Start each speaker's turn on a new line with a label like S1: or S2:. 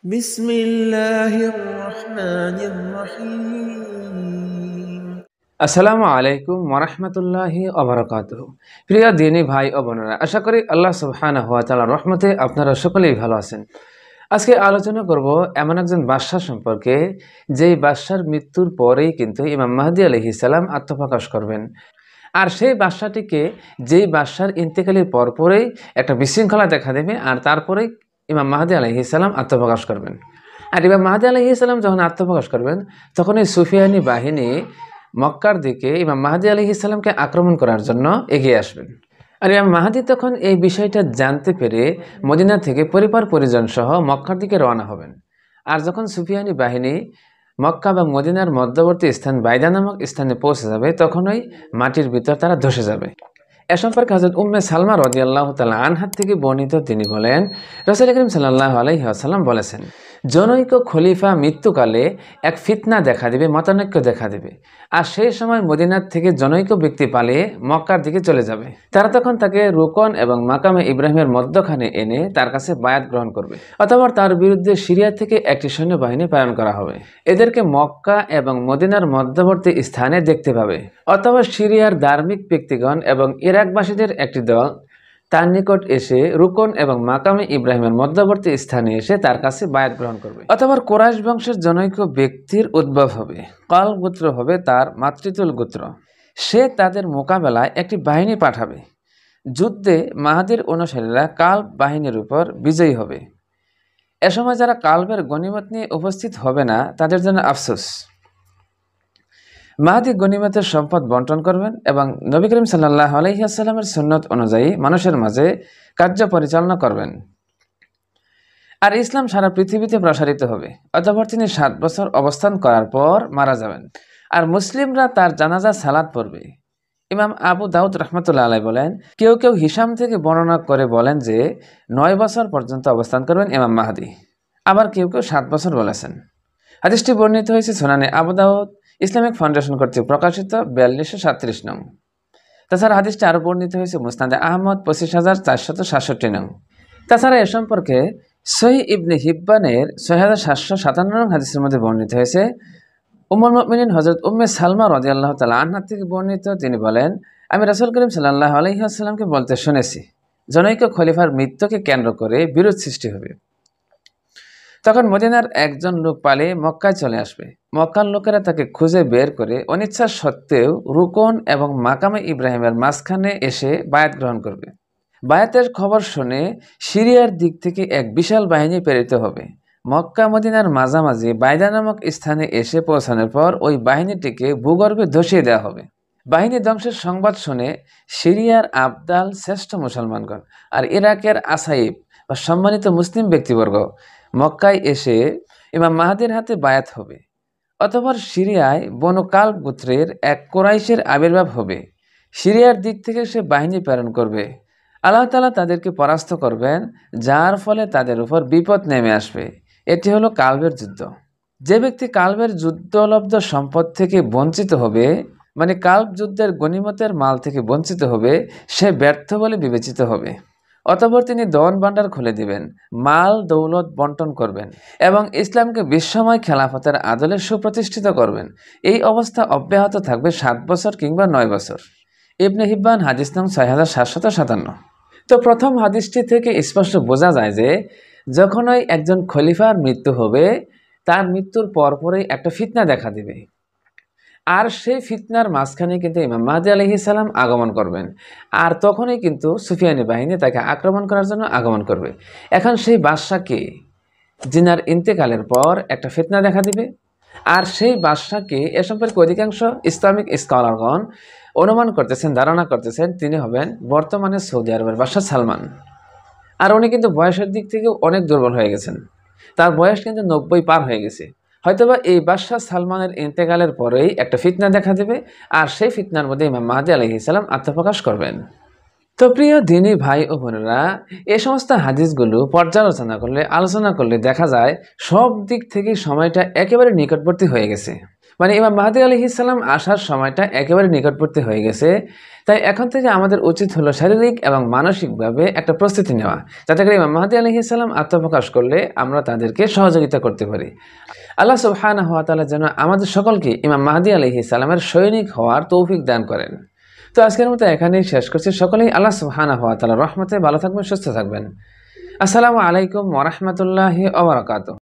S1: بسم الله الرحمن الرحيم
S2: আসসালামু আলাইকুম ওয়ারাহমাতুল্লাহি ওয়া বারাকাতুহু। প্রিয় দিনী ভাই ও বোনেরা, আশা করি আল্লাহ সুবহানাহু ওয়া তাআলার রহমতে আপনারা সকলেই ভালো আছেন। আজকে আলোচনা করব এমন একজন বাদশা সম্পর্কে, যেই বাদশার মৃত্যুর পরেই কিন্তু ইমাম মাহদী আলাইহিস সালাম আত্মপ্রকাশ করবেন। আর সেই বাদশাটিকে, যেই বাদশার ইন্তেকালের পরপরেই একটা বিশৃঙ্খলা দেখা দেবে, আর তারপরেই ইমাম মাহদী আলাইহিস সালাম আত্মপ্রকাশ করবেন। আর ইমাম মাহদী আলাইহিস সালাম যখন আত্মপ্রকাশ করবেন, তখন এই সুফিয়ানি বাহিনী মক্কার দিকে ইমাম মাহদী আলাইহিস সালামকে আক্রমণ করার জন্য এগিয়ে আসবেন। আর ইমাম মাহদী তখন এই বিষয়টা জানতে পেরে মদিনা থেকে পরিবার পরিজন সহ মক্কার দিকে রওনা হবেন। আর যখন সুফিয়ানি বাহিনী মক্কা বা মদিনার মধ্যবর্তী স্থান বাইদা নামক স্থানে পৌঁছে যাবে, তখনই মাটির ভিতর তারা ধসে যাবে। এ সম্পর্কে হযরত উম্মে সালমা রাদিয়াল্লাহু তাআলা আনহা থেকে বর্ণিত, তিনি বলেন, রাসূল করিম সাল্লাল্লাহু আলাইহি ওয়াসাল্লাম বলেছেন, জনৈক খলিফা মৃত্যুকালে এক ফিতনা দেখা দেবে, মতানৈক্য দেখা দেবে। আর সেই সময় মদিনার থেকে জনৈক ব্যক্তি পালিয়ে মক্কার দিকে চলে যাবে। তারা তখন তাকে রুকন এবং মাকামে ইব্রাহিমের মধ্যখানে এনে তার কাছে বায়াত গ্রহণ করবে, অথবা তার বিরুদ্ধে সিরিয়া থেকে একটি সৈন্যবাহিনী প্রেরণ করা হবে। এদেরকে মক্কা এবং মদিনার মধ্যবর্তী স্থানে দেখতে পাবে, অথবা সিরিয়ার ধার্মিক ব্যক্তিগণ এবং ইরাকবাসীদের একটি দল তার নিকট এসে রুকন এবং মাকামে ইব্রাহিমের মধ্যবর্তী স্থানে এসে তার কাছে বায়াত গ্রহণ করবে। অথবা কুরাইশ বংশের জনৈক ব্যক্তির উদ্ভব হবে, কল গোত্র হবে তার মাতৃতুল গোত্র। সে তাদের মোকাবেলায় একটি বাহিনী পাঠাবে। যুদ্ধে মাহাদির অনুসারীরা কাল্ব বাহিনীর উপর বিজয়ী হবে। এ সময় যারা কাল্বের গনিমত নিয়ে উপস্থিত হবে না, তাদের জন্য আফসোস। মাহাদি গনিমতের সম্পদ বন্টন করবেন এবং নবী করিম সাল্লাল্লাহু আলাইহি ওয়াসাল্লামের সুন্নত অনুযায়ী মানুষের মাঝে কার্য পরিচালনা করবেন। আর ইসলাম সারা পৃথিবীতে প্রসারিত হবে। অতঃপর তিনি 7 বছর অবস্থান করার পর মারা যাবেন। আর মুসলিমরা তার জানাজা সালাত পড়বে। ইমাম আবু দাউদ রাহমাতুল্লাহ আলাইহি বলেন, কেউ কেউ হিসাম থেকে বর্ণনা করে বলেন যে 9 বছর পর্যন্ত অবস্থান করবেন ইমাম মাহদী। আবার কেউ কেউ 7 বছর বলেছেন। হাদিসটি বর্ণিত হয়েছে সুনানে আবু দাউদ, ইসলামিক ফাউন্ডেশন কর্তৃক প্রকাশিত 4237 নং। তাছাড়া হাদিসটি আরও বর্ণিত হয়েছে মুসনাদে আহমদ 25467 নং। তাছাড়া এ সম্পর্কে সহিহ ইবনে হিব্বানের 6757 নং হাদিসের মধ্যে বর্ণিত হয়েছে। উম্মুল মুমিনিন হযরত উম্মে সালমা রাদিয়াল্লাহু তাআলা আনহা থেকে বর্ণিত, তিনি বলেন, আমি রাসূল করিম সাল্লাল্লাহু আলাইহি ওয়াসাল্লামকে বলতে শুনেছি, জনৈক খলিফার মৃত্যুকে কেন্দ্র করে বিরোধ সৃষ্টি হবে। তখন মদিনার একজন লোক পালিয়ে মক্কায় চলে আসবে। মক্কার লোকেরা তাকে খুঁজে বের করে অনিচ্ছা সত্ত্বেও রুকন এবং মাকামে ইব্রাহিমের মাঝখানে এসে বায়াত গ্রহণ করবে। বায়াতের খবর শুনে সিরিয়ার দিক থেকে এক বিশাল বাহিনী প্রেরিত হবে। মক্কা মদিনার মাঝামাঝি বাইদা নামক স্থানে এসে পৌঁছানোর পর ওই বাহিনীটিকে ভূগর্ভে ধসিয়ে দেওয়া হবে। বাহিনী ধ্বংসের সংবাদ শুনে সিরিয়ার আবদাল শ্রেষ্ঠ মুসলমানগণ আর ইরাকের আসাইব বা সম্মানিত মুসলিম ব্যক্তিবর্গ মক্কায় এসে ইমাম মাহাদির হাতে বায়াত হবে। অতঃপর সিরিয়ায় বনু কালব গোত্রের এক কুরাইশের আবির্ভাব হবে। সিরিয়ার দিক থেকে সে বাহিনী প্রেরণ করবে। আল্লাহ তাআলা তাদেরকে পরাস্ত করবেন, যার ফলে তাদের উপর বিপদ নেমে আসবে। এটি হলো কালবের যুদ্ধ। যে ব্যক্তি কালবের যুদ্ধলব্ধ সম্পদ থেকে বঞ্চিত হবে, মানে কালব যুদ্ধের গনিমতের মাল থেকে বঞ্চিত হবে, সে ব্যর্থ বলে বিবেচিত হবে। অতঃপর তিনি দন ভাণ্ডার খুলে দিবেন, মাল দৌলত বন্টন করবেন এবং ইসলামকে বিশ্বময় খেলাফতের আদলে সুপ্রতিষ্ঠিত করবেন। এই অবস্থা অব্যাহত থাকবে 7 বছর কিংবা 9 বছর। ইবনে হিব্বান হাদিস নং 6757। তো প্রথম হাদিসটি থেকে স্পষ্ট বোঝা যায় যে যখনই একজন খলিফার মৃত্যু হবে, তার মৃত্যুর পরপরই একটা ফিতনা দেখা দিবে। আর সেই ফিতনার মাঝখানে কিন্তু ইমাম মাহদী আলাইহিস সালাম আগমন করবেন। আর তখনই কিন্তু সুফিয়ানি বাহিনী তাকে আক্রমণ করার জন্য আগমন করবে। এখন সেই বাদশাকে, জিনার ইন্তেকালের পর একটা ফিতনা দেখা দিবে। আর সেই বাদশাকে এ সম্পর্কে অধিকাংশ ইসলামিক স্কলারগণ অনুমান করতেছেন, ধারণা করতেছেন, তিনি হবেন বর্তমানে সৌদি আরবের বাদশা সালমান। আর উনি কিন্তু বয়সের দিক থেকে অনেক দুর্বল হয়ে গেছেন। তার বয়স কিন্তু 90 পার হয়ে গেছে। হয়তোবা এই বাদশাহ সালমানের ইন্তেকালের পরেই একটা ফিতনা দেখা দেবে, আর সেই ফিতনার মধ্যে ইমাম মাহদী আলাইহিস সালাম আত্মপ্রকাশ করবেন। তো প্রিয় দিনী ভাই ও বোনেরা, এই সমস্ত হাদিসগুলো আলোচনা করলে দেখা যায় সব দিক থেকে সময়টা একেবারে নিকটবর্তী হয়ে গেছে। মানে ইমাম মাহদী আলাইহিস সালাম আসার সময়টা একেবারে নিকটবর্তী হয়ে গেছে। তাই এখন থেকে আমাদের উচিত হলো শারীরিক এবং মানসিকভাবে একটা প্রস্তুতি নেওয়া, যাতে করে ইমাম মাহদী আলাইহিস সালাম আত্মপ্রকাশ করলে আমরা তাদেরকে সহযোগিতা করতে পারি। আল্লাহ সুবহানাহু ওয়া তাআলা যেন আমাদের সকলকে ইমাম মাহদী আলাইহিস সালামের সৈনিক হওয়ার তৌফিক দান করেন। তো আজকের মতো এখানেই শেষ করছি। সকলেই আল্লাহ সুবহানাহু ওয়া তাআলার রহমতে ভালো থাকবেন, সুস্থ থাকবেন। আসসালামু আলাইকুম ওয়া রাহমাতুল্লাহি ওয়া বারাকাতুহু।